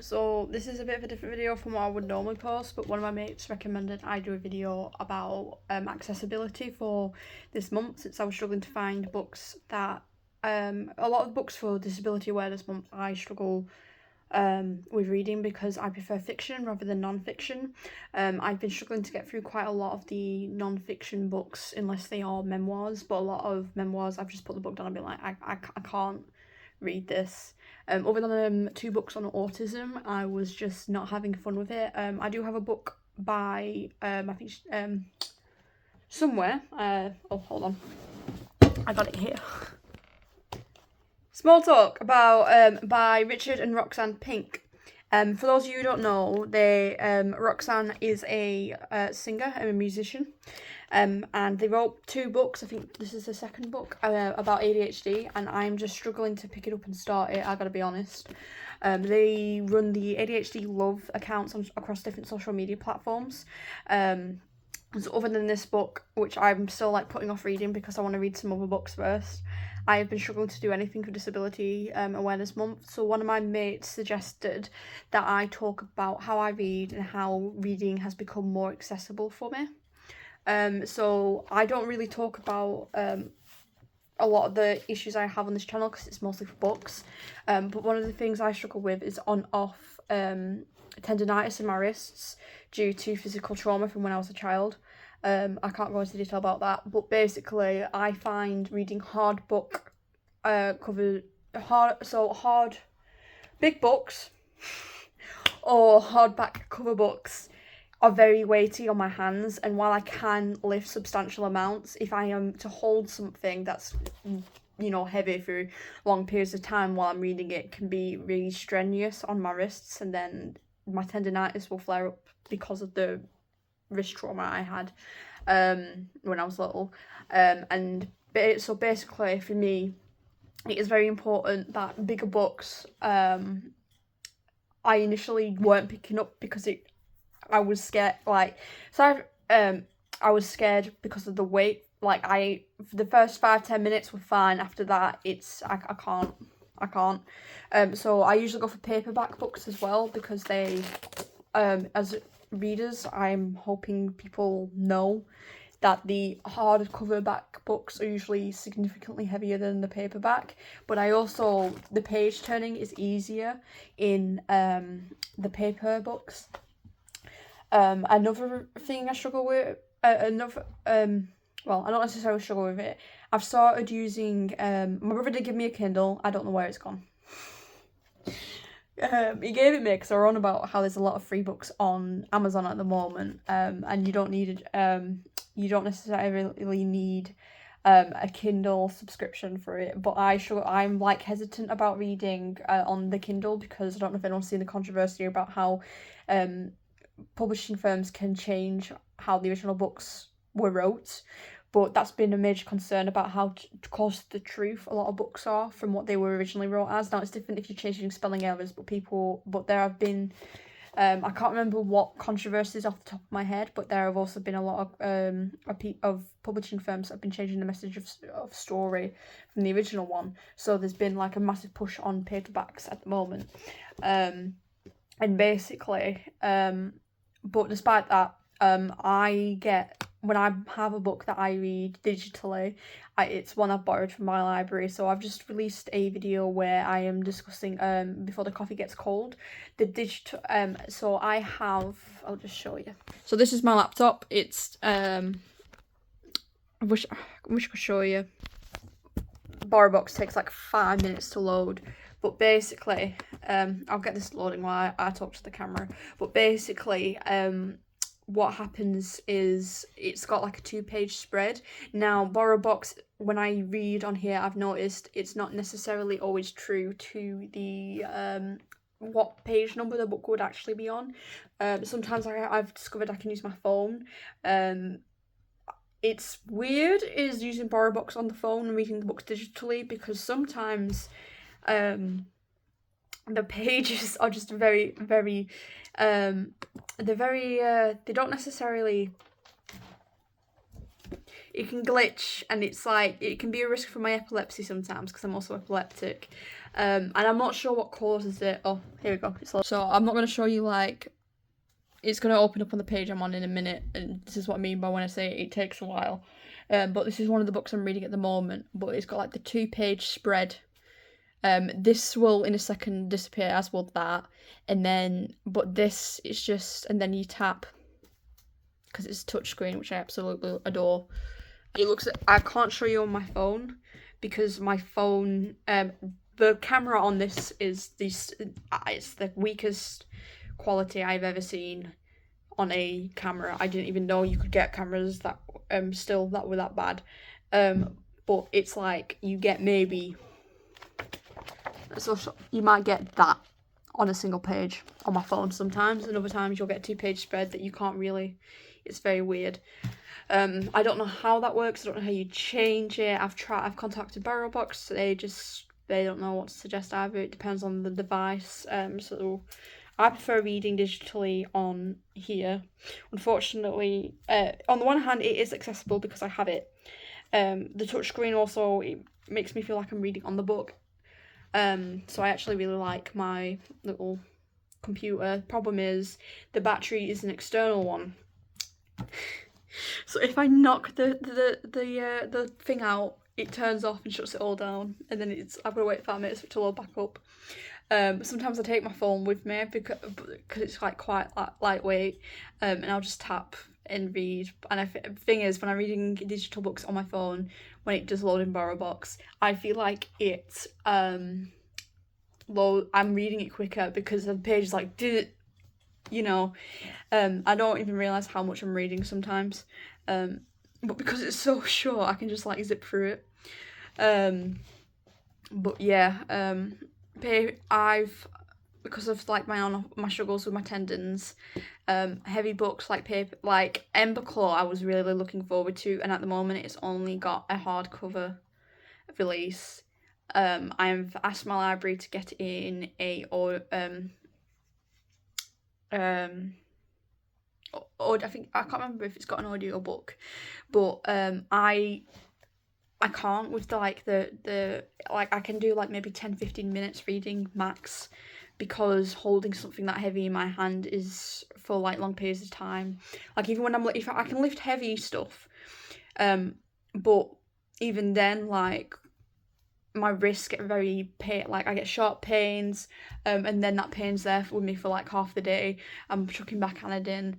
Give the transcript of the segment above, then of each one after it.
So this is a bit of a different video from what I would normally post, but one of my mates recommended I do a video about accessibility for this month, since I was struggling to find books that a lot of books for Disability Awareness Month I struggle with reading because I prefer fiction rather than non-fiction. I've been struggling to get through quite a lot of the non-fiction books unless they are memoirs, but a lot of memoirs I've just put the book down and been like, I can't read this. Other than 2 books on autism, I was just not having fun with it. I do have a book by I think somewhere. Oh, hold on, I got it here. Small talk about by Richard and Roxanne Pink. For those of you who don't know, Roxanne is a singer and a musician, and they wrote 2 books. I think this is the second book about ADHD, and I'm just struggling to pick it up and start it, I gotta be honest. They run the ADHD Love accounts across different social media platforms. So other than this book, which I'm still like putting off reading because I want to read some other books first, I have been struggling to do anything for Disability Awareness Month. So one of my mates suggested that I talk about how I read and how reading has become more accessible for me. So I don't really talk about a lot of the issues I have on this channel because it's mostly for books. But one of the things I struggle with is on-off tendinitis in my wrists due to physical trauma from when I was a child. I can't go into detail about that, but basically I find reading hard book big books or hardback cover books are very weighty on my hands, and while I can lift substantial amounts, if I am to hold something that's heavy for long periods of time while I'm reading it, can be really strenuous on my wrists, and then my tendinitis will flare up because of the wrist trauma I had when I was little. So basically for me it is very important that bigger books I initially weren't picking up because I was scared, I was scared because of the weight. For the first 5-10 minutes were fine, after that I can't. So I usually go for paperback books as well, because they as readers, I'm hoping people know that the hardcover back books are usually significantly heavier than the paperback, but the page turning is easier in the paper books. Another thing I struggle with, I don't necessarily struggle with it. I've started using, my brother did give me a Kindle, I don't know where it's gone. He gave it me because I were on about how there's a lot of free books on Amazon at the moment, and you don't necessarily need a Kindle subscription for it. But I'm like hesitant about reading on the Kindle because I don't know if anyone's seen the controversy about how publishing firms can change how the original books were wrote. But that's been a major concern about how close to the truth a lot of books are from what they were originally wrote as. Now, it's different if you're changing spelling errors, but there have been, I can't remember what controversies off the top of my head, but there have also been a lot of publishing firms that have been changing the message of story from the original one. So there's been like a massive push on paperbacks at the moment. And basically, but despite that, when I have a book that I read digitally, it's one I've borrowed from my library. So I've just released a video where I am discussing Before the Coffee Gets Cold, the digital. So I'll just show you. So this is my laptop. It's I wish I could show you. BorrowBox takes like 5 minutes to load. But basically, I'll get this loading while I talk to the camera. But basically, what happens is it's got like a 2-page spread. Now, BorrowBox, when I read on here, I've noticed it's not necessarily always true to the what page number the book would actually be on. Sometimes I've discovered I can use my phone. It's weird is using BorrowBox on the phone and reading the books digitally, because sometimes the pages are just very, very, they don't necessarily, it can glitch, and it's like, it can be a risk for my epilepsy sometimes because I'm also epileptic. And I'm not sure what causes it. Oh, here we go. So I'm not going to show you, like, it's going to open up on the page I'm on in a minute, and this is what I mean by when I say it takes a while. But this is one of the books I'm reading at the moment, but it's got like the 2-page spread. This will in a second disappear, as will that, and then, but this is just, and then you tap, because it's a touchscreen, which I absolutely adore. It looks, I can't show you on my phone, because my phone, the camera on this is it's the weakest quality I've ever seen on a camera. I didn't even know you could get cameras that still that were that bad. But it's like, you get maybe, so you might get that on a single page on my phone sometimes, and other times you'll get a 2-page spread that you can't really, it's very weird. I don't know how that works. I don't know how you change it. I've contacted BarrelBox. They don't know what to suggest either. It depends on the device. So I prefer reading digitally on here. Unfortunately, on the one hand, it is accessible because I have it. The touchscreen also, it makes me feel like I'm reading on the book. So I actually really like my little computer. Problem is, the battery is an external one. So if I knock the thing out, it turns off and shuts it all down, and then I've got to wait 5 minutes for it to load back up. Sometimes I take my phone with me because it's like quite lightweight, and I'll just tap and read. And the thing is, when I'm reading digital books on my phone, when it does load in BarrelBox, I feel like it's I'm reading it quicker because the page is like, you know, I don't even realise how much I'm reading sometimes, but because it's so short, I can just like zip through it. But yeah, because of like my struggles with my tendons, heavy books like paper, like Ember Claw, I was really looking forward to, and at the moment it's only got a hardcover release. I've asked my library to get in I think, I can't remember if it's got an audio book, but I can't with the like I can do like maybe 10-15 minutes reading max, because holding something that heavy in my hand is for like long periods of time. Like even when if I can lift heavy stuff, but even then, like my wrists get very like I get sharp pains, and then that pain's there with me for like half the day. I'm chucking back Anadin.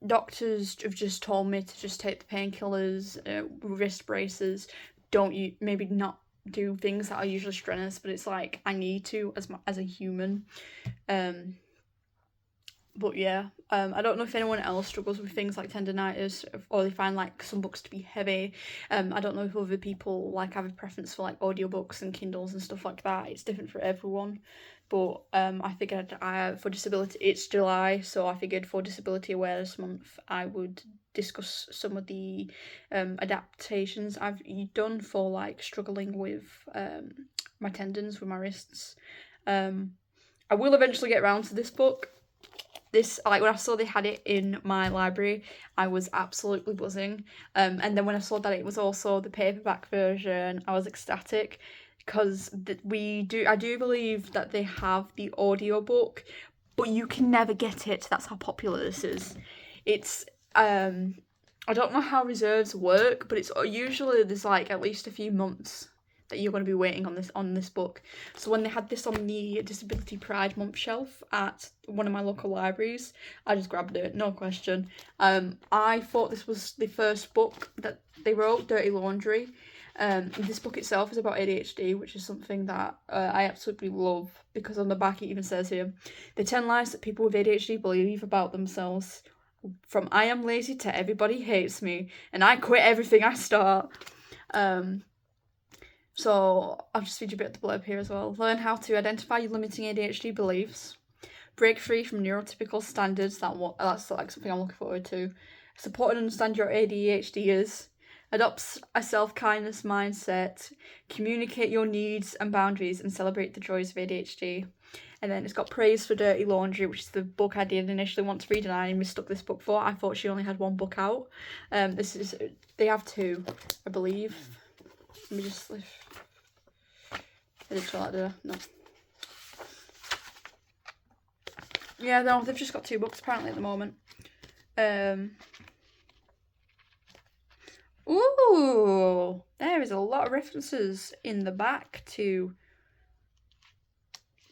Doctors have just told me to just take the painkillers, wrist braces. Maybe not do things that are usually strenuous, but it's like I need to as a human. But yeah, I don't know if anyone else struggles with things like tendinitis, or they find like some books to be heavy. I don't know if other people like have a preference for like audiobooks and Kindles and stuff like that. It's different for everyone. But I figured for disability, it's July, so I figured for Disability Awareness Month I would discuss some of the adaptations I've done for like struggling with my tendons with my wrists. I will eventually get around to this book. This, like when I saw they had it in my library, I was absolutely buzzing. And then when I saw that it was also the paperback version, I was ecstatic, because I do believe that they have the audiobook, but you can never get it. That's how popular this is. It's I don't know how reserves work, but it's usually there's like at least a few months that you're going to be waiting on this book. So when they had this on the Disability Pride Month shelf at one of my local libraries, I just grabbed it, no question. I thought this was the first book that they wrote, Dirty Laundry. This book itself is about ADHD, which is something that I absolutely love, because on the back it even says here, the 10 lies that people with ADHD believe about themselves. From I am lazy to everybody hates me, and I quit everything I start. So I'll just read you a bit of the blurb here as well. Learn how to identify your limiting ADHD beliefs. Break free from neurotypical standards. That's like something I'm looking forward to. Support and understand your ADHDers. Adopt a self-kindness mindset. Communicate your needs and boundaries, and celebrate the joys of ADHD. And then it's got Praise for Dirty Laundry, which is the book I did initially want to read and I mistook this book for. I thought she only had one book out. They have two, I believe. Let me just... I didn't show that, did I? No. Yeah, no, they've just got two books apparently at the moment. Ooh, there is a lot of references in the back to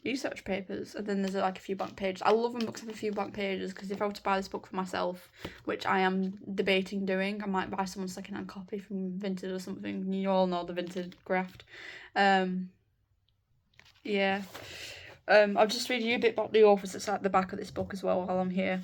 research papers, and then there's like a few blank pages. I love when books have a few blank pages, because if I were to buy this book for myself, which I am debating doing, I might buy someone's second-hand copy from Vinted or something. You all know the Vinted graft. Yeah. I'll just read you a bit about the authors that's at the back of this book as well while I'm here.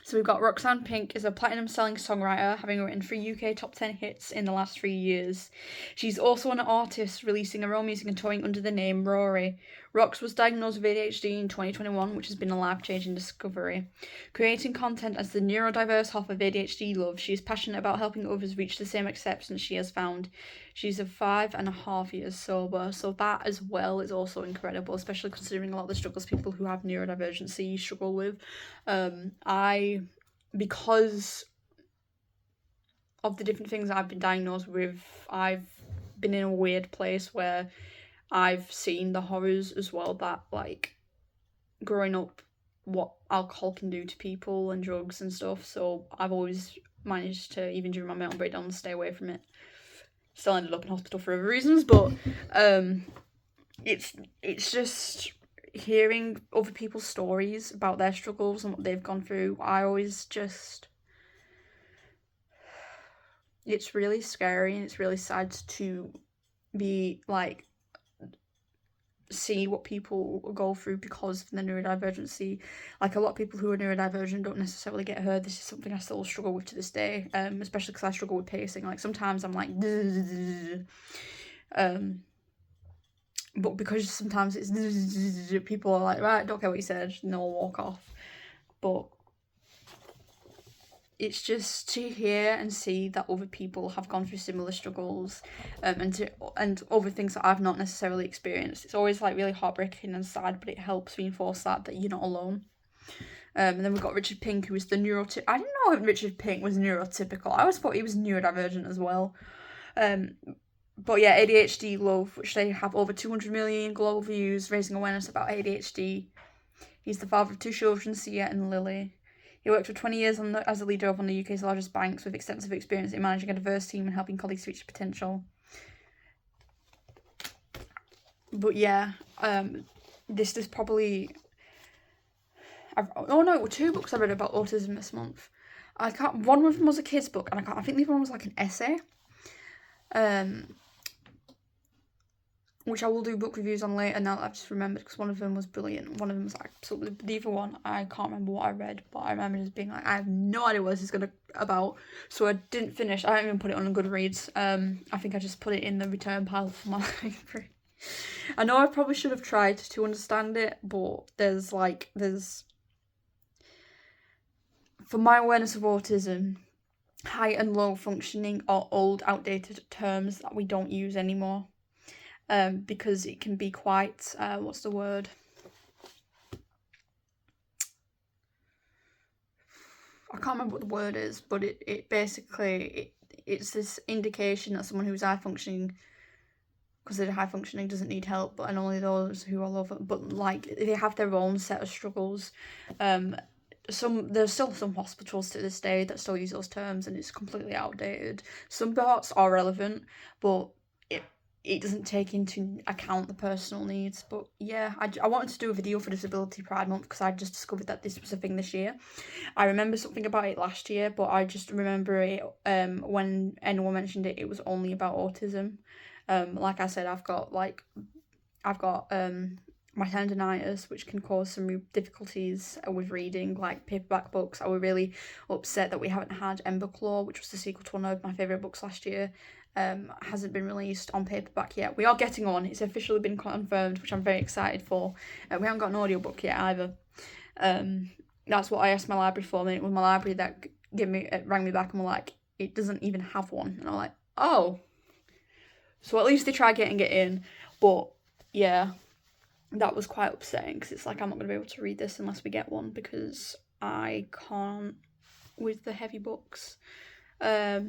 So we've got Roxanne Pink is a platinum-selling songwriter, having written 3 UK top 10 hits in the last 3 years. She's also an artist, releasing her own music and touring under the name Rory. Rox was diagnosed with ADHD in 2021, which has been a life-changing discovery. Creating content as the neurodiverse half of ADHD love, she is passionate about helping others reach the same acceptance she has found. She's 5.5 years sober, so that as well is also incredible, especially considering a lot of the struggles people who have neurodivergency struggle with. Because of the different things I've been diagnosed with, I've been in a weird place where I've seen the horrors as well, that like growing up, what alcohol can do to people and drugs and stuff. So I've always managed to, even during my mental breakdown, stay away from it. Still ended up in hospital for other reasons, but it's just hearing other people's stories about their struggles and what they've gone through. It's really scary and it's really sad to be like see what people go through because of the neurodivergency. Like, a lot of people who are neurodivergent don't necessarily get heard. This is something I still struggle with to this day, especially because I struggle with pacing. Like, sometimes I'm like but because sometimes it's people are like, right, don't care what you said, no, walk off. But it's just to hear and see that other people have gone through similar struggles, and other things that I've not necessarily experienced. It's always like really heartbreaking and sad, but it helps reinforce that you're not alone. And then we've got Richard Pink, who is the neurotypical. I didn't know if Richard Pink was neurotypical. I always thought he was neurodivergent as well. But yeah, ADHD Love, which they have over 200 million global views, raising awareness about ADHD. He's the father of 2 children, Sia and Lily. He worked for 20 years as a leader of one of the UK's largest banks, with extensive experience in managing a diverse team and helping colleagues reach potential. But yeah, this is probably... it were 2 books I read about autism this month. One of them was a kid's book, and I think the other one was like an essay. Which I will do book reviews on later now that I've just remembered, because one of them was brilliant. One of them was absolutely... The other one, I can't remember what I read, but I remember just being like, I have no idea what this is about. So I didn't finish. I don't even put it on Goodreads. I think I just put it in the return pile for my library. I know I probably should have tried to understand it, but there's... For my awareness of autism, high and low functioning are old, outdated terms that we don't use anymore. Because it can be quite, what's the word? I can't remember what the word is, but it basically, it's this indication that someone who's high functioning, considered high functioning, doesn't need help, and only those who are low, but like, they have their own set of struggles. There's still some hospitals to this day that still use those terms, and it's completely outdated. Some parts are relevant, but it doesn't take into account the personal needs. But yeah, I wanted to do a video for Disability Pride Month because I just discovered that this was a thing this year. I remember something about it last year, but I just remember it when anyone mentioned it, it was only about autism. Like I said, I've got my tendinitis, which can cause some difficulties with reading, like paperback books. I was really upset that we haven't had Ember Claw, which was the sequel to one of my favourite books last year. Hasn't been released on paperback yet. We are getting on. It's officially been confirmed, which I'm very excited for. We haven't got an audiobook yet either. That's what I asked my library for, and it was my library that rang me back and were like, it doesn't even have one. And I'm like, oh. So at least they try getting it in. But yeah, that was quite upsetting, because it's like, I'm not going to be able to read this unless we get one, because I can't with the heavy books. It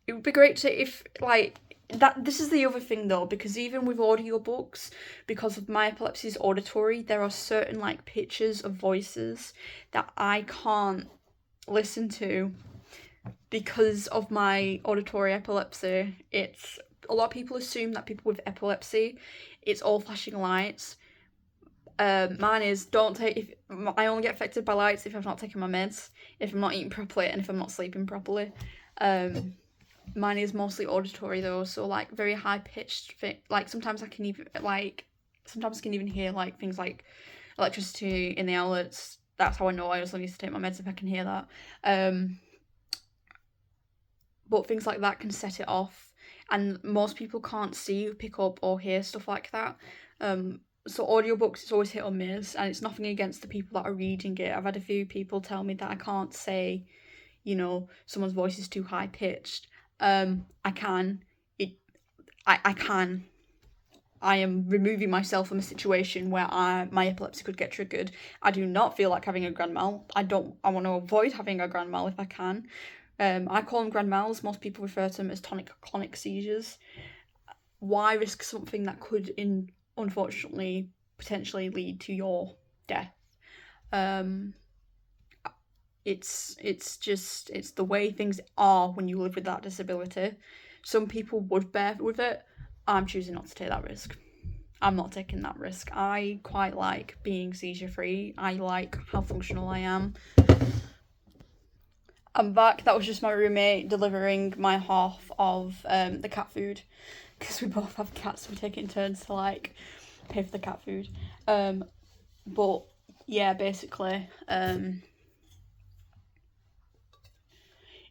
would be great to, if like that, this is the other thing though, because even with audiobooks, because of my epilepsy's auditory, there are certain like pitches of voices that I can't listen to because of my auditory epilepsy. It's, a lot of people assume that people with epilepsy, it's all flashing lights. Mine is, don't take, if I only get affected by lights if I've not taken my meds, if I'm not eating properly, and if I'm not sleeping properly. Mine is mostly auditory though, so like very high pitched, like sometimes I can even hear like things like electricity in the outlets. That's how I know I also need to take my meds, if I can hear that. But things like that can set it off, and most people can't see, pick up, or hear stuff like that. So audiobooks, it's always hit or miss, and it's nothing against the people that are reading it. I've had a few people tell me that I can't say, you know, someone's voice is too high pitched. I can. I am removing myself from a situation where my epilepsy could get triggered. I do not feel like having a grand mal. I want to avoid having a grand mal if I can. I call them grand mals. Most people refer to them as tonic-clonic seizures. Why risk something that could, unfortunately, potentially lead to your death? It's the way things are when you live with that disability. Some people would bear with it. I'm choosing not to take that risk. I'm not taking that risk. I quite like being seizure free. I like how functional I am. I'm back. That was just my roommate delivering my half of the cat food, because we both have cats, so we're taking turns to like pay for the cat food. But yeah, basically,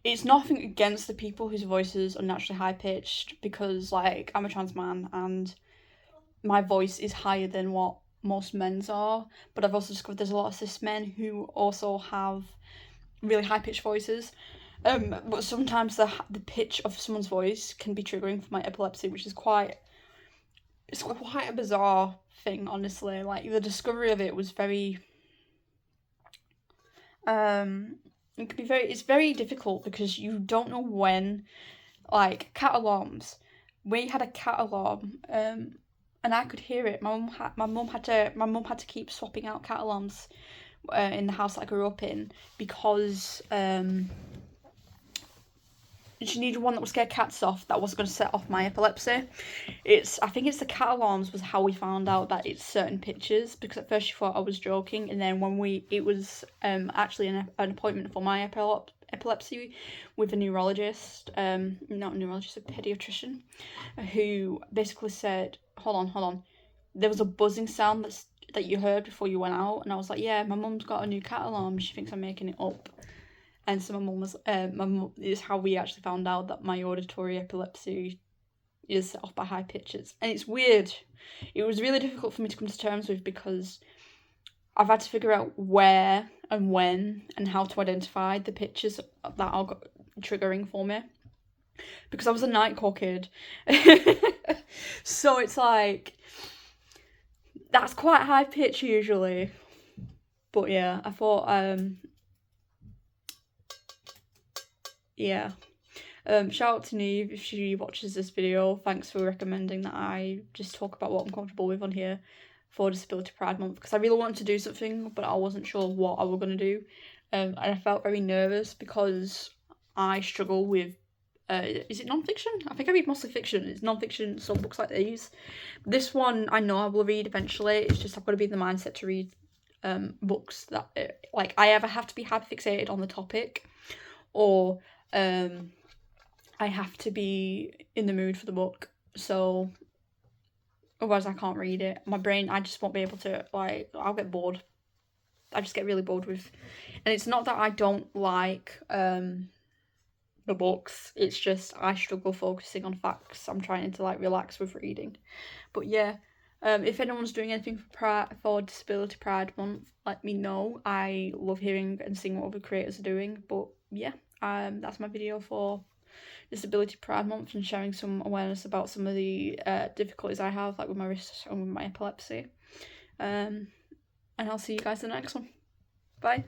it's nothing against the people whose voices are naturally high pitched, because like I'm a trans man and my voice is higher than what most men's are. But I've also discovered there's a lot of cis men who also have really high pitched voices. But sometimes the pitch of someone's voice can be triggering for my epilepsy, which is quite a bizarre thing, honestly. Like, the discovery of it was very it's very difficult, because you don't know when, like cat alarms. We had a cat alarm, and I could hear it. My mum had to keep swapping out cat alarms in the house that I grew up in, because she needed one that would scare cats off, that wasn't going to set off my epilepsy. I think it's the cat alarms was how we found out that it's certain pitches, because at first she thought I was joking, and then when it was actually an appointment for my epilepsy with a neurologist, not a neurologist, a pediatrician, who basically said, hold on, there was a buzzing sound that you heard before you went out, and I was like, yeah, my mum's got a new cat alarm, she thinks I'm making it up. And so my mum is how we actually found out that my auditory epilepsy is set off by high pitches. And it's weird. It was really difficult for me to come to terms with, because I've had to figure out where and when and how to identify the pitches that are triggering for me, because I was a nightcore kid. So it's like, that's quite high pitch usually. But yeah, I thought yeah. Shout out to Niamh if she watches this video. Thanks for recommending that I just talk about what I'm comfortable with on here for Disability Pride Month, because I really wanted to do something, but I wasn't sure what I was going to do. And I felt very nervous, because I struggle with, is it non-fiction? I think I read mostly fiction. It's non-fiction, some books like these. This one I know I will read eventually. It's just I've got to be in the mindset to read books that, like, I either have to be hyperfixated on the topic, or I have to be in the mood for the book, so otherwise I can't read it. My brain, I just won't be able to, like, I'll get bored. I just get really bored with, and it's not that I don't like the books, it's just I struggle focusing on facts. I'm trying to like relax with reading. But yeah, if anyone's doing anything for Disability Pride Month, let me know. I love hearing and seeing what other creators are doing. But yeah, that's my video for Disability Pride Month and sharing some awareness about some of the difficulties I have, like with my wrists and with my epilepsy. And I'll see you guys in the next one. Bye.